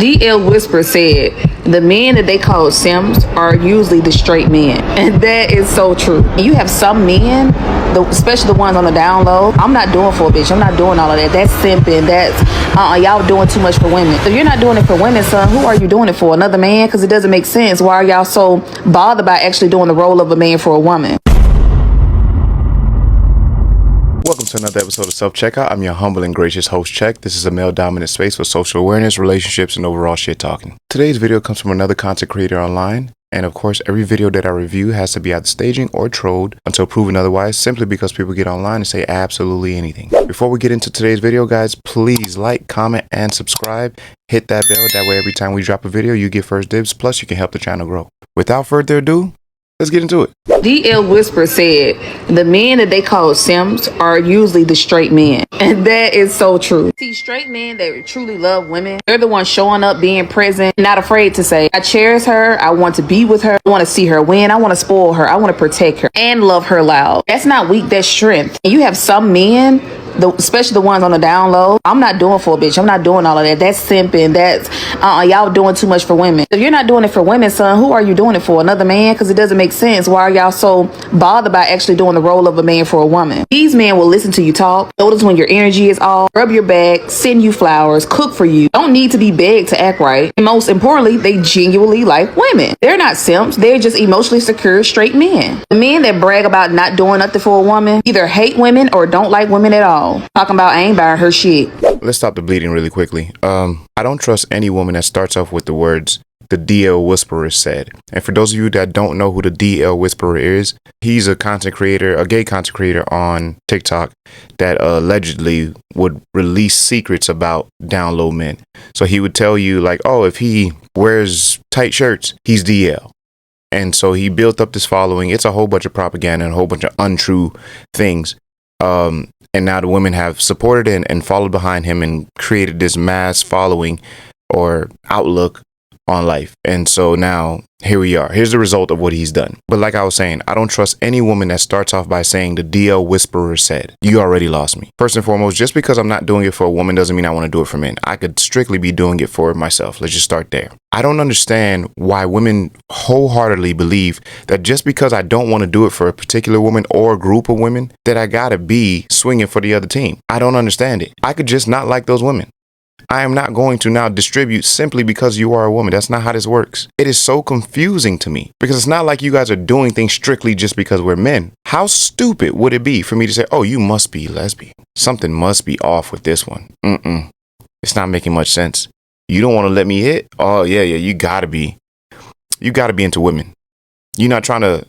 DL Whisper said the men that they call simps are usually the straight men. And that is so true. You have some men, especially the ones on the down low. I'm not doing for a bitch. I'm not doing all of that. That's simping. That's y'all doing too much for women. If you're not doing it for women, son, who are you doing it for? Another man? Because it doesn't make sense. Why are y'all so bothered by actually doing the role of a man for a woman? Welcome to another episode of Self-Checkout. I'm your humble and gracious host, Check. This is a male-dominant space for social awareness, relationships, and overall shit-talking. Today's video comes from another content creator online, and of course, every video that I review has to be either staging or trolled until proven otherwise, simply because people get online and say absolutely anything. Before we get into today's video, guys, please like, comment, and subscribe. Hit that bell. That way, every time we drop a video, you get first dibs, plus you can help the channel grow. Without further ado, let's get into it. DL Whisper said the men that they call simps are usually the straight men. And that is so true. See, straight men that truly love women, they're the ones showing up, being present, not afraid to say, I cherish her, I want to be with her, I want to see her win, I want to spoil her, I want to protect her, and love her loud. That's not weak, that's strength. And you have some men, especially the ones on the down low. I'm not doing for a bitch. I'm not doing all of that. That's simping. That's y'all doing too much for women. If you're not doing it for women, son, who are you doing it for? Another man? Because it doesn't make sense. Why are y'all so bothered by actually doing the role of a man for a woman? These men will listen to you talk, notice when your energy is off, rub your back, send you flowers, cook for you. Don't need to be begged to act right. And most importantly, they genuinely like women. They're not simps. They're just emotionally secure, straight men. The men that brag about not doing nothing for a woman either hate women or don't like women at all. Talking about I ain't buying her shit. Let's stop the bleeding really quickly. I don't trust any woman that starts off with the words, the DL Whisperer said. And for those of you that don't know who the DL Whisperer is, he's a content creator, a gay content creator on TikTok that allegedly would release secrets about down low men. So he would tell you like, oh, if he wears tight shirts, he's DL. And so he built up this following. It's a whole bunch of propaganda and a whole bunch of untrue things. And now the women have supported and followed behind him and created this mass following or outlook on life. And so now here we are. Here's the result of what he's done. But like I was saying, I don't trust any woman that starts off by saying the DL Whisperer said. You already lost me. First and foremost, just because I'm not doing it for a woman doesn't mean I want to do it for men. I could strictly be doing it for myself. Let's just start there. I don't understand why women wholeheartedly believe that just because I don't want to do it for a particular woman or a group of women, that I gotta be swinging for the other team. I don't understand it. I could just not like those women. I am not going to now distribute simply because you are a woman. That's not how this works. It is so confusing to me because it's not like you guys are doing things strictly just because we're men. How stupid would it be for me to say, oh, you must be lesbian. Something must be off with this one. It's not making much sense. You don't want to let me hit? Oh, yeah, you gotta be. You gotta be into women. You're not trying to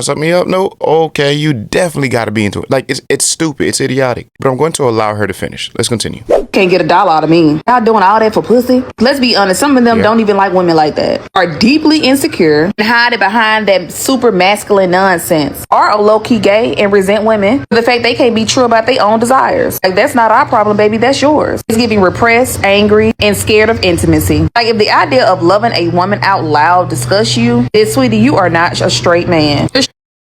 set me up? No? Okay, you definitely gotta be into it. Like, it's stupid. It's idiotic. But I'm going to allow her to finish. Let's continue. Can't get $1 out of me. Y'all doing all that for pussy? Let's be honest, some of them don't even like women like that. Are deeply insecure and hide it behind that super masculine nonsense. Are low-key gay and resent women for the fact they can't be true about their own desires. Like, that's not our problem, baby. That's yours. It's giving repressed, angry, and scared of intimacy. Like, if the idea of loving a woman out loud disgusts you, then sweetie, you are not a straight man.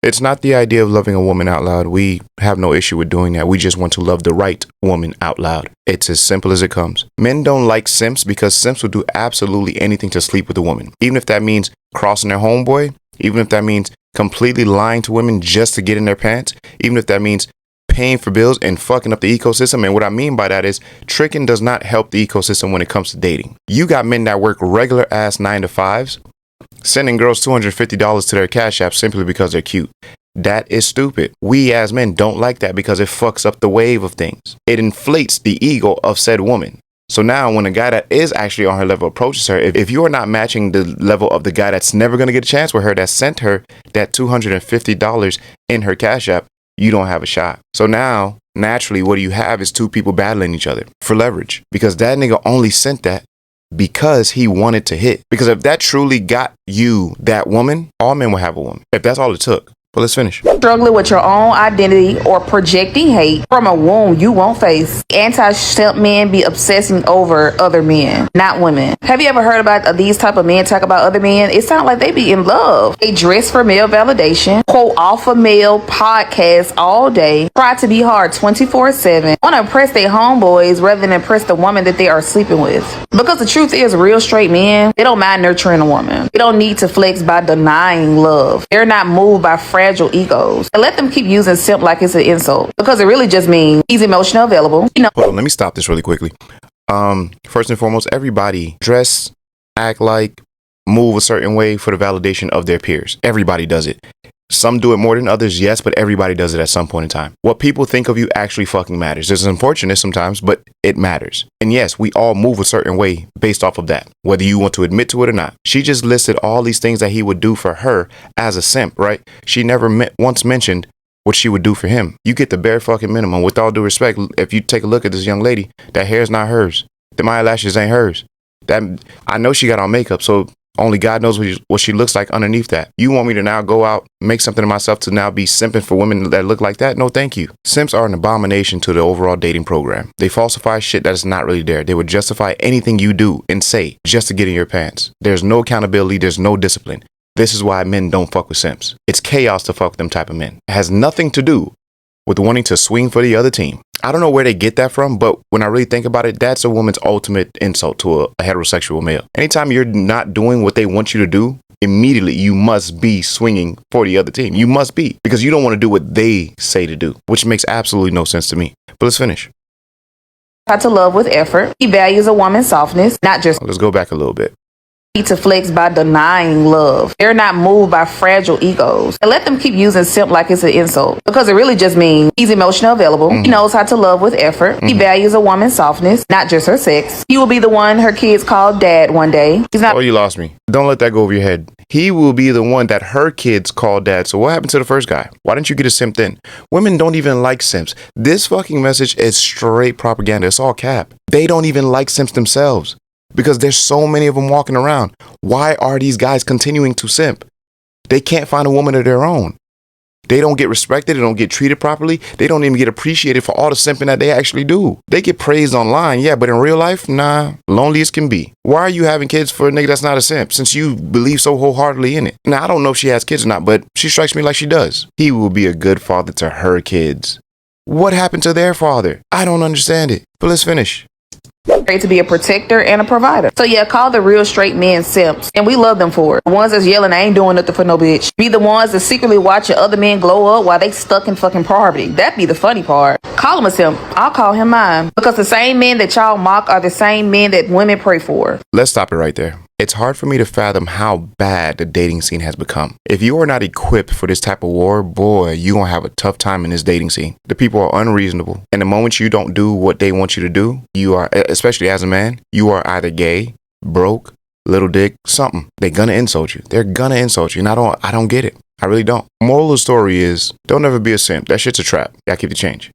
It's not the idea of loving a woman out loud. We have no issue with doing that. We just want to love the right woman out loud. It's as simple as it comes. Men don't like simps because simps will do absolutely anything to sleep with a woman. Even if that means crossing their homeboy, even if that means completely lying to women just to get in their pants, even if that means paying for bills and fucking up the ecosystem. And what I mean by that is tricking does not help the ecosystem when it comes to dating. You got men that work regular ass 9-to-5s. Sending girls $250 to their Cash App simply because they're cute. That is stupid. We as men don't like that because it fucks up the wave of things. It inflates the ego of said woman. So now when a guy that is actually on her level approaches her, if you are not matching the level of the guy that's never going to get a chance with her, that sent her that $250 in her Cash App, you don't have a shot. So now, naturally, what you have is two people battling each other for leverage because that nigga only sent that because he wanted to hit. Because if that truly got you that woman, all men will have a woman. If that's all it took. But let's finish. Struggling with your own identity or projecting hate from a wound you won't face. Anti-simp men be obsessing over other men, not women. Have you ever heard about these type of men talk about other men? It sounds like they be in love. They dress for male validation, quote alpha male podcasts all day, try to be hard 24/7, want to impress their homeboys rather than impress the woman that they are sleeping with. Because the truth is, real straight men, they don't mind nurturing a woman. They don't need to flex by denying love. They're not moved by fragile egos. And let them keep using simp like it's an insult, because it really just means he's emotional available. Hold on, let me stop this really quickly. First and foremost, everybody dress, act like, move a certain way for the validation of their peers. Everybody does it. Some do it more than others, yes, but everybody does it at some point in time. What people think of you actually fucking matters. It's unfortunate sometimes, but it matters. And yes, we all move a certain way based off of that, whether you want to admit to it or not. She just listed all these things that he would do for her as a simp, right? She never once mentioned what she would do for him. You get the bare fucking minimum. With all due respect, if you take a look at this young lady, that hair's not hers. Them eyelashes ain't hers. That I know she got on makeup, so only God knows what she looks like underneath that. You want me to now go out, make something of myself to now be simping for women that look like that? No, thank you. Simps are an abomination to the overall dating program. They falsify shit that is not really there. They would justify anything you do and say just to get in your pants. There's no accountability. There's no discipline. This is why men don't fuck with simps. It's chaos to fuck with them type of men. It has nothing to do with wanting to swing for the other team. I don't know where they get that from, but when I really think about it, that's a woman's ultimate insult to a heterosexual male. Anytime you're not doing what they want you to do, immediately you must be swinging for the other team. You must be, because you don't want to do what they say to do, which makes absolutely no sense to me. But let's finish. To love with effort. He values a woman's softness, not just Let's go back a little bit. to flex by denying love. They're not moved by fragile egos. And let them keep using simp like it's an insult, because it really just means he's emotional available. He knows how to love with effort. He values a woman's softness, not just her sex. He will be the one her kids call dad one day. He's not. Oh, you lost me. Don't let that go over your head. He will be the one that her kids call dad. So what happened to the first guy? Why didn't you get a simp then? Women don't even like simps. This fucking message is straight propaganda. It's all cap. They don't even like simps themselves, because there's so many of them walking around. Why are these guys continuing to simp? They can't find a woman of their own. They don't get respected. They don't get treated properly. They don't even get appreciated for all the simping that they actually do. They get praised online, yeah, but in real life, nah, lonely as can be. Why are you having kids for a nigga that's not a simp, since you believe so wholeheartedly in it? Now, I don't know if she has kids or not, but she strikes me like she does. He will be a good father to her kids. What happened to their father? I don't understand it. But let's finish. to be a protector and a provider. So yeah, call the real straight men simps, and we love them for it. The ones that's yelling, I ain't doing nothing for no bitch. Be the ones that secretly watching other men glow up while they stuck in fucking poverty. That'd be the funny part. Call him a simp. I'll call him mine. Because the same men that y'all mock are the same men that women pray for. Let's stop it right there. It's hard for me to fathom how bad the dating scene has become. If you are not equipped for this type of war, boy, you're going to have a tough time in this dating scene. The people are unreasonable. And the moment you don't do what they want you to do, you are, especially as a man, you are either gay, broke, little dick, something. They're going to insult you. They're going to insult you. And I don't get it. I really don't. Moral of the story is, don't ever be a simp. That shit's a trap. Gotta keep the change.